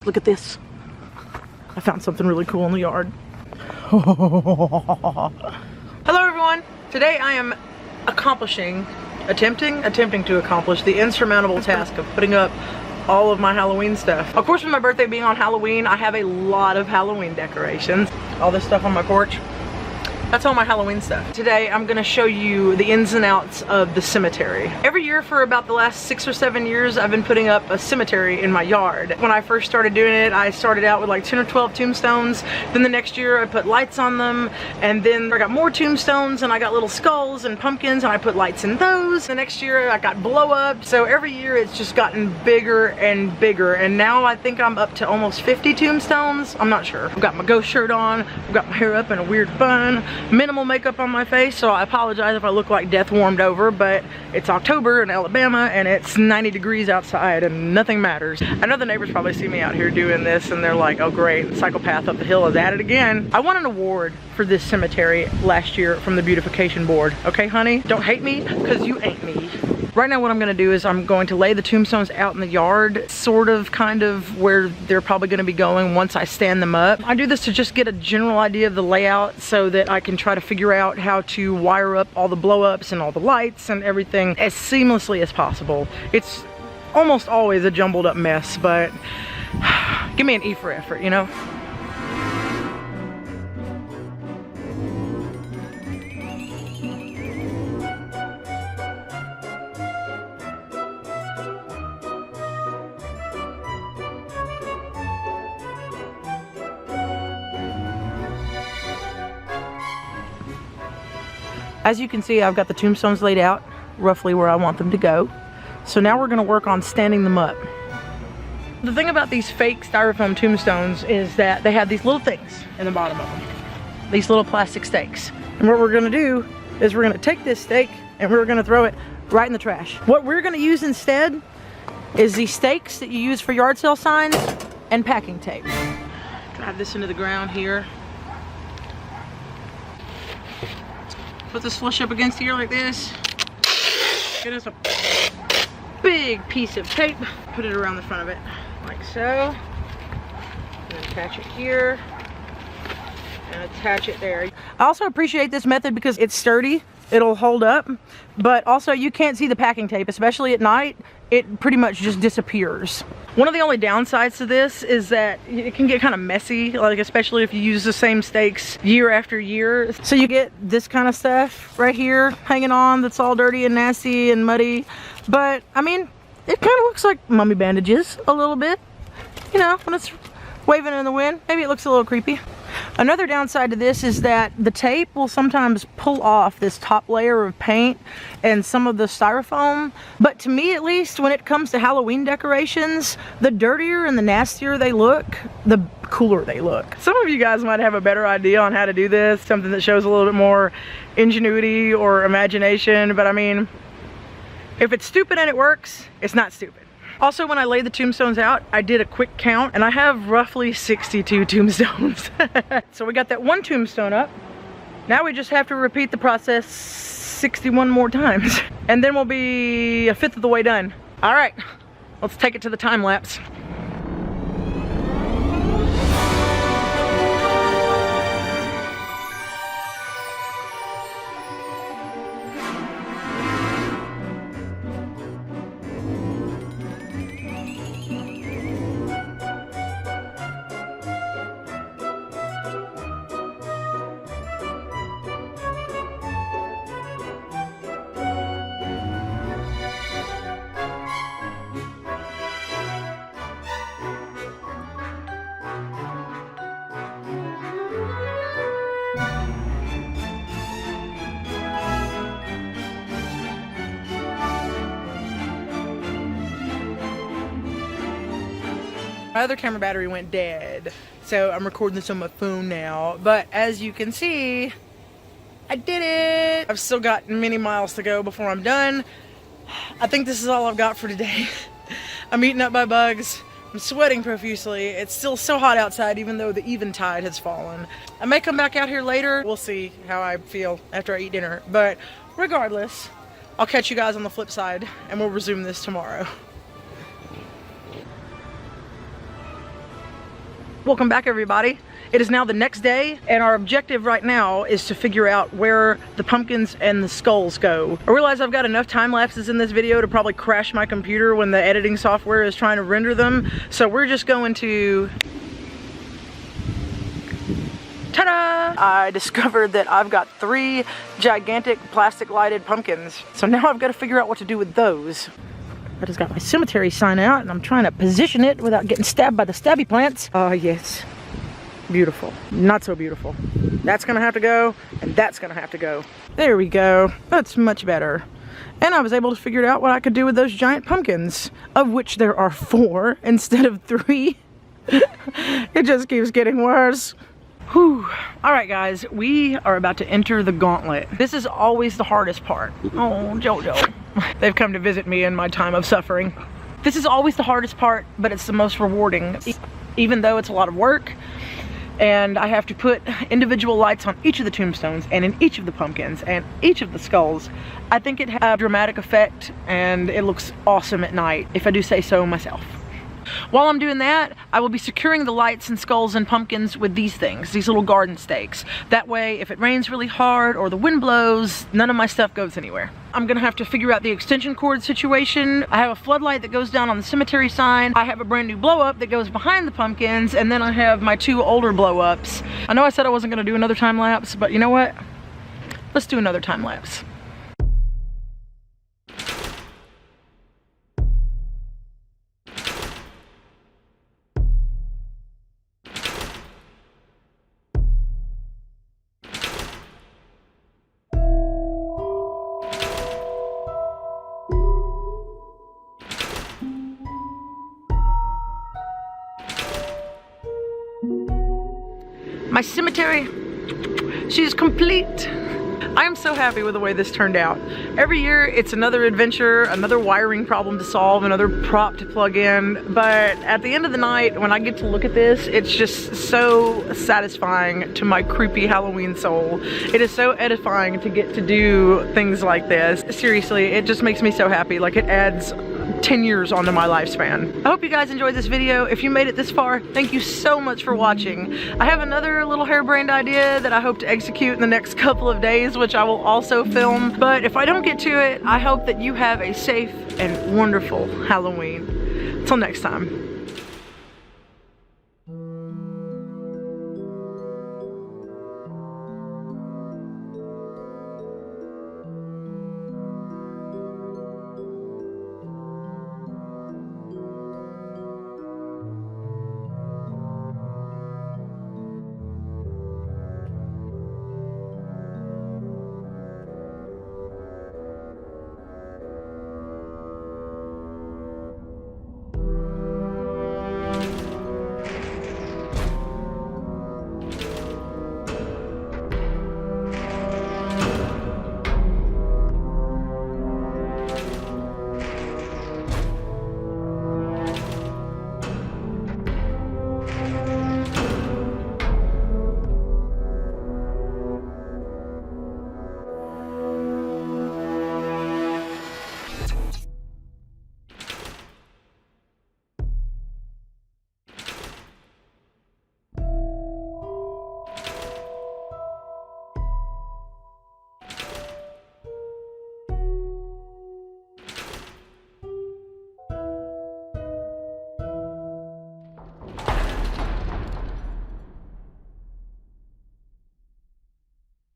Look at this. I found something really cool in the yard. Hello everyone. Today I am attempting to accomplish the insurmountable task of putting up all of my Halloween stuff. Of course, with my birthday being on Halloween, I have a lot of Halloween decorations. All this stuff on my porch. That's all my Halloween stuff. Today, I'm gonna show you the ins and outs of the cemetery. Every year for about the last 6 or 7 years, I've been putting up a cemetery in my yard. When I first started doing it, I started out with like 10 or 12 tombstones. Then the next year, I put lights on them. And then I got more tombstones and I got little skulls and pumpkins and I put lights in those. The next year, I got blow up. So every year, it's just gotten bigger and bigger. And now I think I'm up to almost 50 tombstones. I'm not sure. I've got my ghost shirt on. I've got my hair up in a weird bun. Minimal makeup on my face, so I apologize if I look like death warmed over, but it's October in Alabama and it's 90 degrees outside and nothing matters. I know the neighbors probably see me out here doing this and they're like, oh great, the psychopath up the hill is at it again. I won an award for this cemetery last year from the beautification board. Okay, honey? Don't hate me, because you ain't me. Right now what I'm gonna do is I'm going to lay the tombstones out in the yard, sort of, kind of where they're probably gonna be going once I stand them up. I do this to just get a general idea of the layout so that I can try to figure out how to wire up all the blow-ups and all the lights and everything as seamlessly as possible. It's almost always a jumbled up mess, but give me an E for effort, you know? As you can see, I've got the tombstones laid out roughly where I want them to go. So now we're gonna work on standing them up. The thing about these fake styrofoam tombstones is that they have these little things in the bottom of them. These little plastic stakes. And what we're gonna do is we're gonna take this stake and we're gonna throw it right in the trash. What we're gonna use instead is these stakes that you use for yard sale signs and packing tape. Drive this into the ground here. Put this flush up against here like this. Get us a big piece of tape. Put it around the front of it, like so. And attach it here. And attach it there. I also appreciate this method because it's sturdy. It'll hold up. But also you can't see the packing tape, especially at night. It pretty much just disappears. One of the only downsides to this is that it can get kind of messy, like especially if you use the same stakes year after year. So you get this kind of stuff right here hanging on that's all dirty and nasty and muddy. But I mean, it kind of looks like mummy bandages a little bit. You know, when it's waving in the wind, maybe it looks a little creepy. Another downside to this is that the tape will sometimes pull off this top layer of paint and some of the styrofoam. But to me, at least, when it comes to Halloween decorations, the dirtier and the nastier they look, the cooler they look. Some of you guys might have a better idea on how to do this, something that shows a little bit more ingenuity or imagination, but I mean, if it's stupid and it works, it's not stupid. Also, when I laid the tombstones out, I did a quick count and I have roughly 62 tombstones. So we got that one tombstone up. Now we just have to repeat the process 61 more times. And then we'll be a fifth of the way done. All right, let's take it to the time lapse. My other camera battery went dead, so I'm recording this on my phone now. But as you can see, I did it! I've still got many miles to go before I'm done. I think this is all I've got for today. I'm eaten up by bugs. I'm sweating profusely. It's still so hot outside even though the eventide has fallen. I may come back out here later. We'll see how I feel after I eat dinner. But regardless, I'll catch you guys on the flip side and we'll resume this tomorrow. Welcome back, everybody. It is now the next day, and our objective right now is to figure out where the pumpkins and the skulls go. I realize I've got enough time lapses in this video to probably crash my computer when the editing software is trying to render them. So we're just going to... Ta-da! I discovered that I've got 3 gigantic plastic lighted pumpkins. So now I've got to figure out what to do with those. I just got my cemetery sign out and I'm trying to position it without getting stabbed by the stabby plants. Oh yes, beautiful. Not so beautiful. That's gonna have to go, and that's gonna have to go. There we go, that's much better. And I was able to figure out what I could do with those giant pumpkins, of which there are 4 instead of 3. It just keeps getting worse. Whew. All right, guys, we are about to enter the gauntlet. This is always the hardest part. Oh, JoJo. They've come to visit me in my time of suffering. This is always the hardest part, but it's the most rewarding, even though it's a lot of work. And I have to put individual lights on each of the tombstones and in each of the pumpkins and each of the skulls. I think it has a dramatic effect and it looks awesome at night, if I do say so myself. While I'm doing that, I will be securing the lights and skulls and pumpkins with these things, these little garden stakes. That way, if it rains really hard or the wind blows, none of my stuff goes anywhere. I'm gonna have to figure out the extension cord situation. I have a floodlight that goes down on the cemetery sign. I have a brand new blow up that goes behind the pumpkins, and then I have my 2 older blow ups. I know I said I wasn't gonna do another time lapse, but you know what? Let's do another time lapse. My cemetery, she's complete. I am so happy with the way this turned out. Every year it's another adventure, another wiring problem to solve, another prop to plug in, but at the end of the night when I get to look at this, it's just so satisfying to my creepy Halloween soul. It is so edifying to get to do things like this. Seriously, it just makes me so happy. Like, it adds 10 years onto my lifespan. I hope you guys enjoyed this video. If you made it this far, thank you so much for watching. I have another little harebrained idea that I hope to execute in the next couple of days, which I will also film. But if I don't get to it, I hope that you have a safe and wonderful Halloween. Till next time.